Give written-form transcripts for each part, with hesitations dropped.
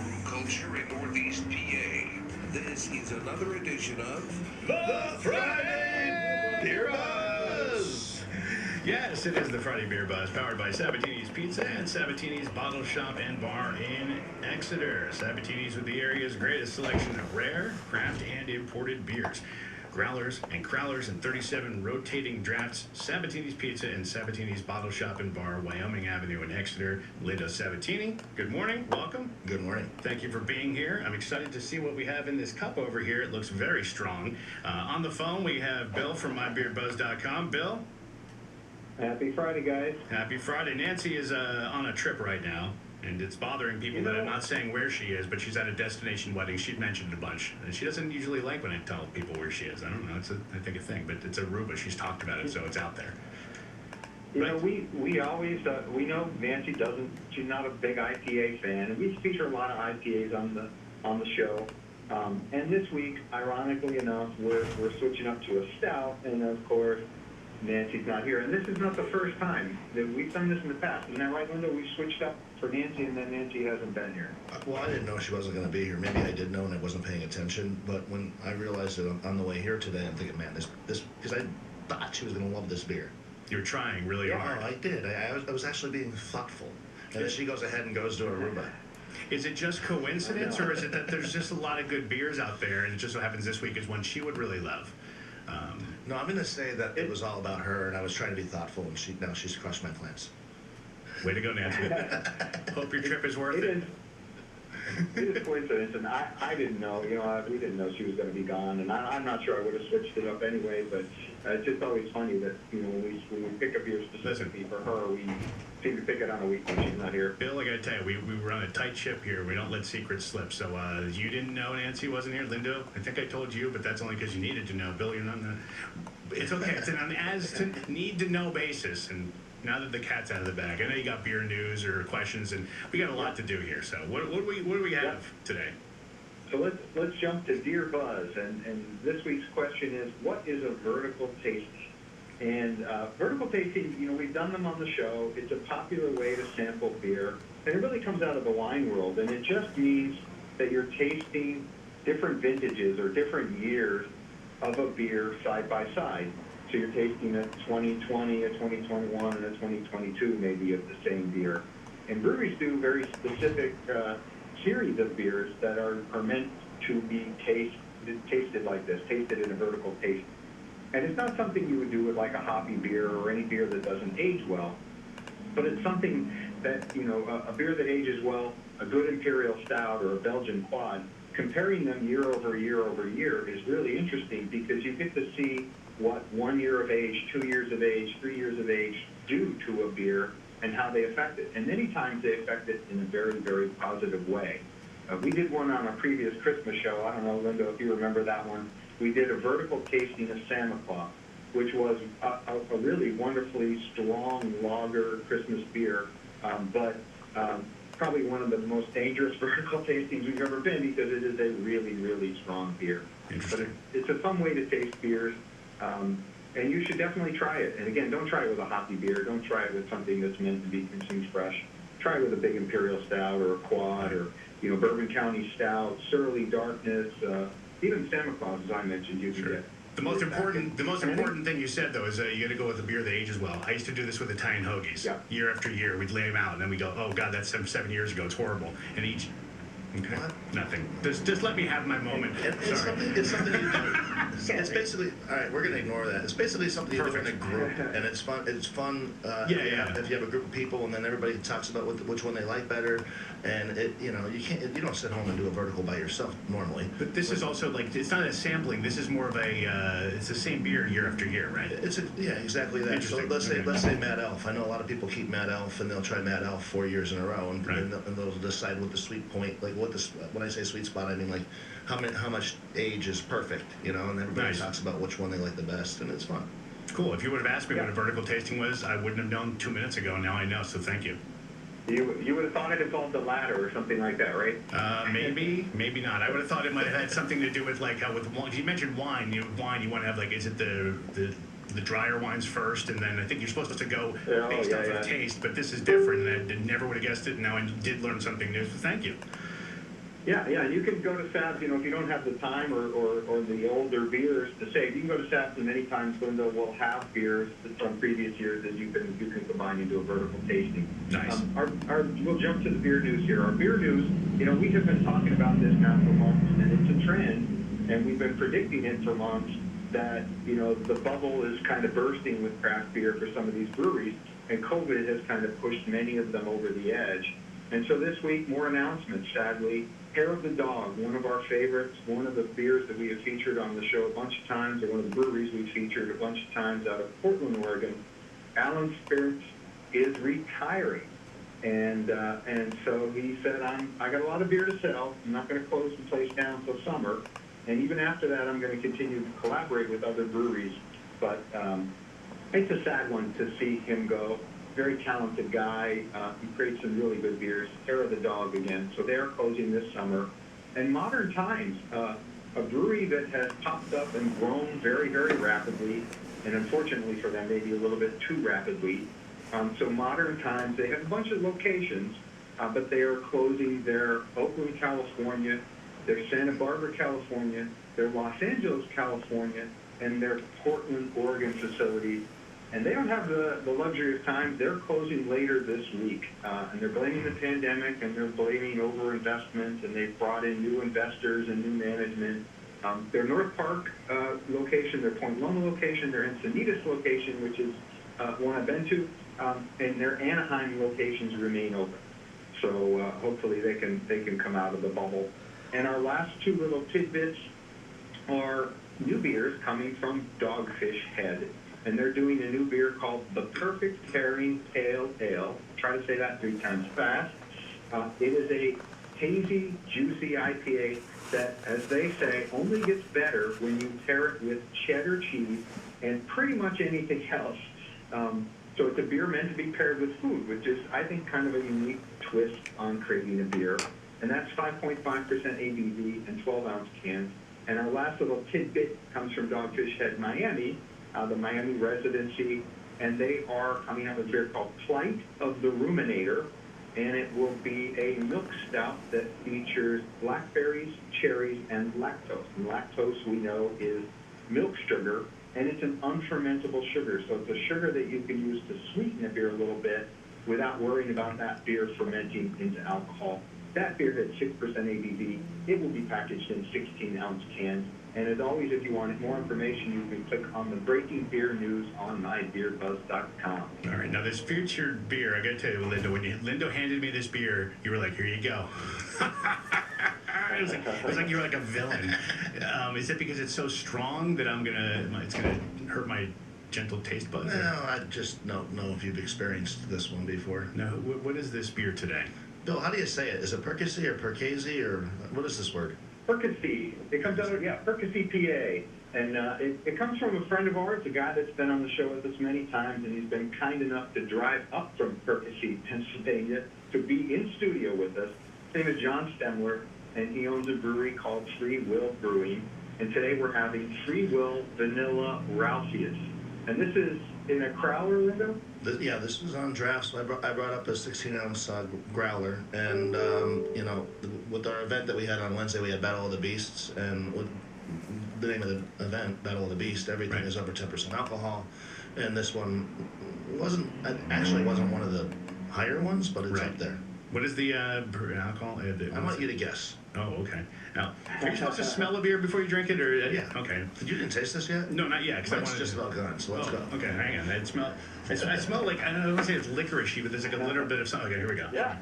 brew culture in Northeast PA. This is another edition of The Friday Beer Buzz! Yes, it is the Friday Beer Buzz, powered by Sabatini's Pizza and Sabatini's Bottle Shop and Bar in Exeter. Sabatini's with the area's greatest selection of rare, craft, and imported beers. Growlers and crowlers and 37 rotating drafts. Sabatini's Pizza and Sabatini's Bottle Shop and Bar, Wyoming Avenue in Exeter. Linda Sabatini, good morning. Welcome. Good morning. Thank you for being here. I'm excited to see what we have in this cup over here. It looks very strong. On the phone, we have Bill from mybeerbuzz.com. Bill? Happy Friday, guys. Happy Friday. Nancy is on a trip right now, and it's bothering people that I'm not saying where she is, but she's at a destination wedding. She'd mentioned it a bunch. And she doesn't usually like when I tell people where she is. I don't know. It's I think a thing, but it's Aruba. She's talked about it, so it's out there. You know, we always, we know Nancy she's not a big IPA fan, and we feature a lot of IPAs on the show. And this week, ironically enough, we're switching up to a stout, and of course, Nancy's not here. And this is not the first time that we've done this in the past. Isn't that right, Linda? We switched up for Nancy, and then Nancy hasn't been here. Well, I didn't know she wasn't going to be here. Maybe I did know and I wasn't paying attention. But when I realized it on the way here today, I'm thinking, man, this because I thought she was going to love this beer. You were trying really hard. Oh, I did. I was actually being thoughtful. And then she goes ahead and goes to Aruba. Is it just coincidence, or is it that there's just a lot of good beers out there, and it just so happens this week is one she would really love? No, I'm going to say that it was all about her, and I was trying to be thoughtful, and now she's crushed my plans. Way to go, Nancy. Hope your trip is worth it. It is coincidence, and I didn't know. You know, we didn't know she was going to be gone, and I'm not sure I would have switched it up anyway. But it's just always funny that when we pick a beer specifically for her, we seem to pick it on a week when she's not here. Bill, I got to tell you, we run a tight ship here. We don't let secrets slip. So you didn't know Nancy wasn't here, Linda. I think I told you, but that's only because you needed to know. Bill, you're not. It's okay. It's an as to need to know basis, and. Now that the cat's out of the bag, I know you got beer news or questions, and we got a lot to do here. So what do we have today? So let's jump to BeerBuzz, and this week's question is, what is a vertical tasting? And vertical tasting, we've done them on the show. It's a popular way to sample beer, and it really comes out of the wine world, and it just means that you're tasting different vintages or different years of a beer side by side. So you're tasting a 2020, a 2021, and a 2022 maybe of the same beer. And breweries do very specific series of beers that are meant to be tasted like this, tasted in a vertical taste. And it's not something you would do with like a hoppy beer or any beer that doesn't age well, but it's something that, a beer that ages well, a good imperial stout or a Belgian quad, comparing them year over year over year is really interesting because you get to see what 1 year of age, 2 years of age, 3 years of age do to a beer and how they affect it. And many times they affect it in a very, very positive way. We did one on a previous Christmas show. I don't know, Linda, if you remember that one. We did a vertical tasting of Santa Claus, which was a really wonderfully strong lager Christmas beer, but probably one of the most dangerous vertical tastings we've ever been because it is a really, really strong beer. But it's a fun way to taste beers. And you should definitely try it. And again, don't try it with a hoppy beer. Don't try it with something that's meant to be consumed fresh. Try it with a big imperial stout or a quad or, Bourbon County stout, Surly Darkness, even Santa Claus, as I mentioned, you can get. The most important thing you said, though, is you got to go with a beer that ages well. I used to do this with Italian hoagies. Yeah. Year after year, we'd lay them out, and then we go, oh, God, that's 7 years ago. It's horrible. And each... Okay. What? Nothing. Just let me have my moment. It's something you do. It's basically, all right, we're going to ignore that. It's basically something you do in a group, and it's fun. It's fun if you have a group of people, and then everybody talks about which one they like better, and you don't sit home and do a vertical by yourself normally. But this is also like, it's not a sampling. This is more of a, it's the same beer year after year, right? Exactly that. So let's say Mad Elf. I know a lot of people keep Mad Elf, and they'll try Mad Elf 4 years in a row, and they'll decide what the sweet point, like when I say sweet spot, I mean like how much age is perfect, and everybody talks about which one they like the best, and it's fun. Cool. If you would have asked me what a vertical tasting was, I wouldn't have known 2 minutes ago. Now I know, so thank you. You would have thought it involved the ladder or something like that, right? Maybe not. I would have thought it might have had something to do with like how with wine. You mentioned wine. You want to have like, is it the drier wines first, and then I think you're supposed to go based off of taste. But this is different, and I never would have guessed it. And now I did learn something new. So thank you. Yeah, yeah, you can go to Sabs, if you don't have the time or the older beers to save, you can go to Sabs, and many times Linda will have beers from previous years that you can combine into a vertical tasting. Nice. We'll jump to the beer news here. Our beer news, we have been talking about this now for months, and it's a trend, and we've been predicting it for months that, the bubble is kind of bursting with craft beer for some of these breweries, and COVID has kind of pushed many of them over the edge. And so this week, more announcements, sadly. Hair of the Dog, one of our favorites, one of the beers that we have featured on the show a bunch of times, or one of the breweries we've featured a bunch of times out of Portland, Oregon. Alan Spirits is retiring. And so he said, I got a lot of beer to sell. I'm not going to close the place down until summer. And even after that, I'm going to continue to collaborate with other breweries. But it's a sad one to see him go. Very talented guy. He creates some really good beers. Hair of the Dog again. So they're closing this summer. And Modern Times, a brewery that has popped up and grown very, very rapidly, and unfortunately for them, maybe a little bit too rapidly. So Modern Times, they have a bunch of locations, but they are closing their Oakland, California, their Santa Barbara, California, their Los Angeles, California, and their Portland, Oregon facilities. And they don't have the luxury of time. They're closing later this week. And they're blaming the pandemic, and they're blaming overinvestment, and they've brought in new investors and new management. Their North Park location, their Point Loma location, their Encinitas location, which is one I've been to, and their Anaheim locations remain open. So hopefully they can come out of the bubble. And our last two little tidbits are new beers coming from Dogfish Head. And they're doing a new beer called the Perfect Pairing Pale Ale. Try to say that 3 times fast. It is a hazy, juicy IPA that, as they say, only gets better when you pair it with cheddar cheese and pretty much anything else. So it's a beer meant to be paired with food, which is, I think, kind of a unique twist on creating a beer. And that's 5.5% ABV and 12-ounce cans. And our last little tidbit comes from Dogfish Head Miami, the Miami residency, and they are coming out with a beer called Plight of the Ruminator, and it will be a milk stout that features blackberries, cherries, and lactose. And lactose, we know, is milk sugar, and it's an unfermentable sugar, so it's a sugar that you can use to sweeten a beer a little bit without worrying about that beer fermenting into alcohol. That beer has 6% ABV. It will be packaged in 16-ounce cans. And as always, if you want more information, you can click on the breaking beer news on mybeerbuzz.com. All right, now this featured beer, I got to tell you, Linda, when Linda handed me this beer, you were like, here you go. it was like you were like a villain. Is it because it's so strong that it's gonna hurt my gentle taste buds? No, I just don't know if you've experienced this one before. No, what is this beer today? Bill, how do you say it? Is it Percasey or Percasey, or what is this word? Percasey. It comes out of, Percasey, PA. And it comes from a friend of ours, a guy that's been on the show with us many times, and he's been kind enough to drive up from Percasey, Pennsylvania, to be in studio with us. His name is John Stemler, and he owns a brewery called Free Will Brewing. And today we're having Free Will Vanilla Ralphius. And this is in a growler window? This was on draft, so I brought up a 16-ounce growler, and with our event that we had on Wednesday, we had Battle of the Beasts, and with the name of the event, Battle of the Beast, everything is over 10% alcohol, and this one wasn't one of the higher ones, but it's up there. What is the alcohol? I want you to guess. Oh, okay. Now, are you supposed to smell a beer before you drink it, or yeah? Okay. You didn't taste this yet? No, not yet. It's just about gone. So let's go. Okay, hang on. I smell like, I don't want to say it's licoricey, but there's like a little bit of something. Okay, here we go. Yeah.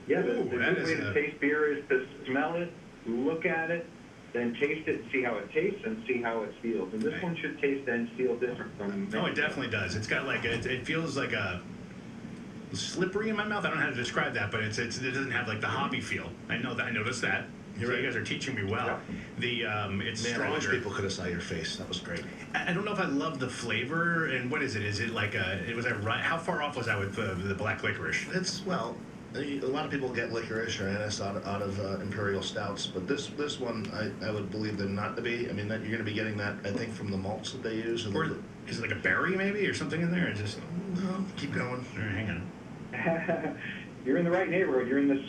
Yeah, the good way to taste beer is to smell it, look at it, then taste it and see how it tastes and see how it feels. And this one should taste and feel different from. Oh, it definitely does. It's got like it feels like a slippery in my mouth. I don't know how to describe that, but it doesn't have like the hobby feel. I noticed that. You guys are teaching me well. Yeah. It's Man, stronger. I wish people could have saw your face. That was great. I don't know if I love the flavor. And what is it? Is it like how far off was I with the black licorice? A lot of people get licorice or anise out of imperial stouts, but this one I would believe them not to be. I mean, that you're going to be getting that, I think, from the malts that they use. Or is it like a berry maybe or something in there? No, keep going. All right, hang on. you're in the right neighborhood. You're in the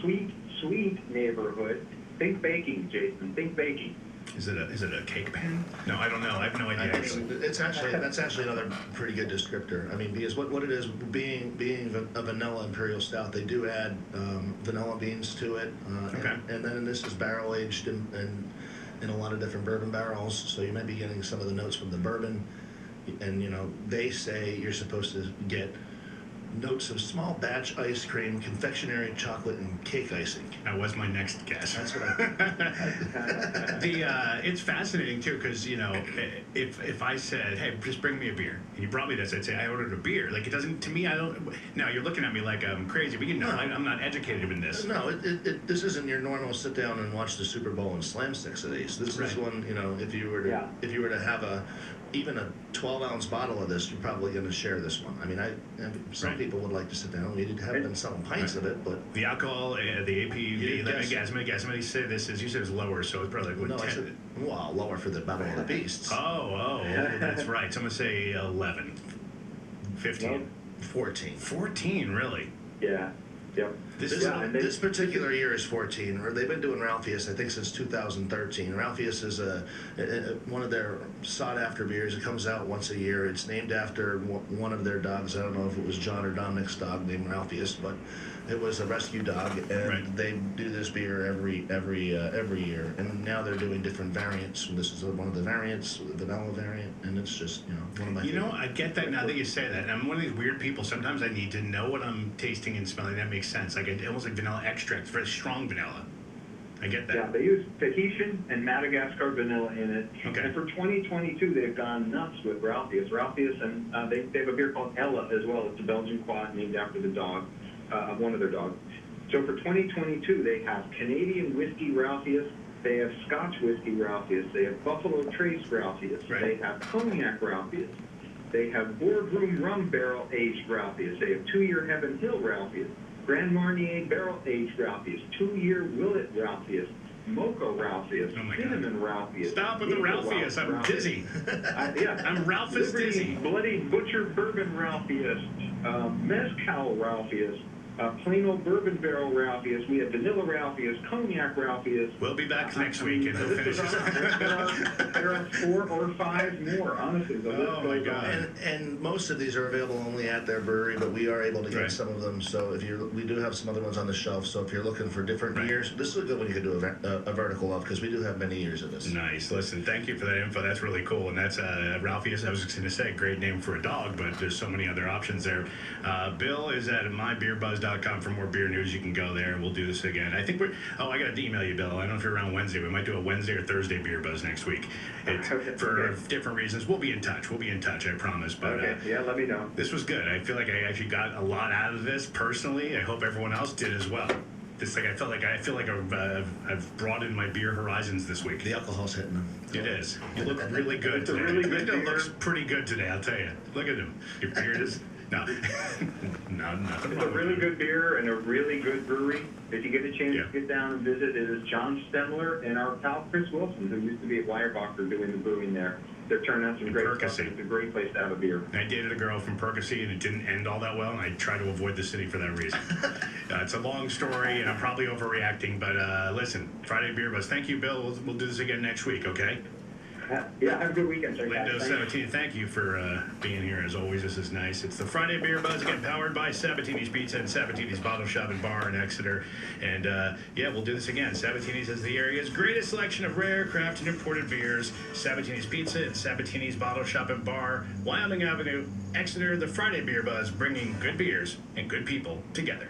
sweet neighborhood. Think baking, Jason. Think baking. Is it a cake pan? No, I don't know. I have no idea. That's actually another pretty good descriptor. I mean, because what it is, being a vanilla imperial stout, they do add vanilla beans to it, and then this is barrel aged in a lot of different bourbon barrels, so you might be getting some of the notes from the bourbon, and they say you're supposed to get notes of small batch ice cream, confectionery, chocolate, and cake icing. That was my next guess. That's what I it's fascinating too, because if I said, hey, just bring me a beer, and you brought me this, I'd say I ordered a beer. Like, it doesn't, to me, I don't. Now you're looking at me like I'm crazy, but I'm not educated in this. No, this isn't your normal sit down and watch the Super Bowl and slam six of these. This is one, if you were to have even a 12-ounce bottle of this, you're probably going to share this one. I mean, some people would like to sit down. We haven't been selling pints of it, but the alcohol, the ABV, let me guess. Somebody said this is, you said it's lower, so it's probably like, I said, lower for the Battle of the Beasts. Oh, that's right. So I'm going to say 11, 15, 14. 14, really? Yeah. Yep. This particular year is 14. They've been doing Ralphius, I think, since 2013. Ralphius is one of their sought-after beers. It comes out once a year. It's named after one of their dogs. I don't know if it was John or Dominic's dog named Ralphius, but it was a rescue dog, and they do this beer every year. And now they're doing different variants. This is one of the variants, the vanilla variant, and it's just one of my. I get that now that you say that. And I'm one of these weird people. Sometimes I need to know what I'm tasting and smelling. That makes sense. Like almost like vanilla extract, very strong vanilla. I get that. Yeah, they use Tahitian and Madagascar vanilla in it. Okay. And for 2022, they've gone nuts with Ralphius. And they have a beer called Ella as well. It's a Belgian quad named after the dog, one of their dogs. So for 2022, they have Canadian whiskey Ralphius. They have Scotch whiskey Ralphius. They have Buffalo Trace Ralphius. Right. They have Cognac Ralphius. They have Boardroom Rum Barrel Aged Ralphius. They have 2-year Heaven Hill Ralphius. Grand Marnier Barrel Aged Ralphius, 2-year Willet Ralphius, Mocha Ralphius, Cinnamon Ralphius. Stop with the Ralphius, I'm dizzy. I'm Ralphus dizzy. Bloody Butcher Bourbon Ralphius, Mezcal Ralphius, plain old Bourbon Barrel Ralphius. We have Vanilla Ralphius, Cognac Ralphius. We'll be back next week and he'll finish this. There are 4 or 5 more, honestly. Oh my God. And most of these are available only at their brewery, but we are able to get some of them. So we do have some other ones on the shelf. So if you're looking for different years, this is a good one you could do a vertical of, because we do have many years of this. Nice. Listen, thank you for that info. That's really cool. And that's Ralphius. I was just going to say, great name for a dog, but there's so many other options there. Bill is at mybeerbuzz.com for more beer news. You can go there. We'll do this again. I think I got to email you, Bill. I don't know if you're around Wednesday. We might do a Wednesday or Thursday beer buzz next week. For different reasons. We'll be in touch. I promise. But let me know. This was good. I feel like I actually got a lot out of this personally. I hope everyone else did as well. I feel like I've broadened my beer horizons this week. The alcohol's hitting them. It is. You look really good today. It looks pretty good today, I'll tell you. Look at him. Your beard is... No, nothing. It's a really good beer and a really good brewery. If you get a chance to get down and visit, it is John Stemler and our pal Chris Wilson, who used to be at Weyerbacher doing the brewing there. They're turning out some great stuff. It's a great place to have a beer. I dated a girl from Percy, and it didn't end all that well, and I try to avoid the city for that reason. It's a long story, and I'm probably overreacting, but listen, Friday Beer Buzz. Thank you, Bill. We'll do this again next week, okay? Yeah, have a good weekend. Lindo 17, thank you for being here as always. This is nice. It's the Friday Beer Buzz, again, powered by Sabatini's Pizza and Sabatini's Bottle Shop and Bar in Exeter. And we'll do this again. Sabatini's is the area's greatest selection of rare, craft, and imported beers. Sabatini's Pizza and Sabatini's Bottle Shop and Bar, Wyoming Avenue, Exeter. The Friday Beer Buzz, bringing good beers and good people together.